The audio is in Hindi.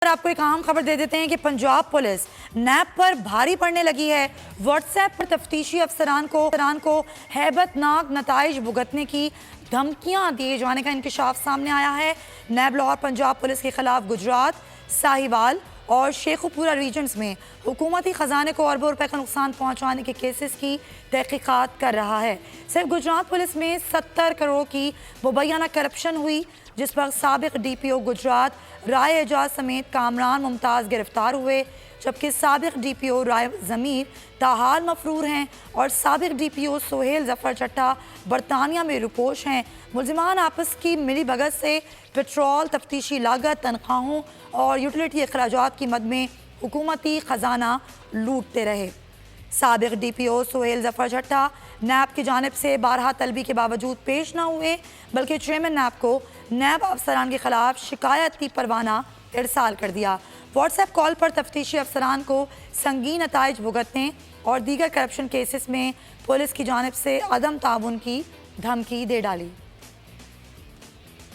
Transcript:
और आपको एक अहम खबर दे देते हैं कि पंजाब पुलिस नैब पर भारी पड़ने लगी है। व्हाट्सएप पर तफ्तीशी अफसरान को हैबतनाक नताइज भुगतने की धमकियां दिए जाने का इंकशाफ सामने आया है। नैब लाहौर पंजाब पुलिस के खिलाफ गुजरात, साहिवाल और शेखुपुरा रीजन्स में हुकूमती ख़जाने को अरबों रुपए का नुकसान पहुंचाने के केसेस की तहकीकात कर रहा है। सिर्फ गुजरात पुलिस में 70 करोड़ की मुबैना करप्शन हुई, जिस पर साबिक DPO गुजरात राय एजाज समेत कामरान मुमताज़ गिरफ्तार हुए, जबकि साबिक DPO राय ज़मीर ताहाल मफरूर हैं और साबिक DPO सोहेल जफ़र चट्टा बरतानिया में रुपोश हैं। मुलजिमान आपस की मिली भगत से पेट्रोल, तफ्तीशी लागत, तनख्वाहों और यूटिलिटी अखराजात की मद में हुकूमती ख़जाना लूटते रहे। साबिक DPO सोहेल जफ़र चट्टा नैब की जानिब से 12 तलबी के बावजूद पेश ना हुए, बल्कि चेयरमैन नैब को नैब अफसरान के खिलाफ शिकायती परवाना इरसाल कर दिया। व्हाट्सएप कॉल पर तफ्तीशी अफसरान को संगीन नताइज भुगतने और दीगर करप्शन केसेस में पुलिस की जानिब से अदम ताउन की धमकी दे डाली।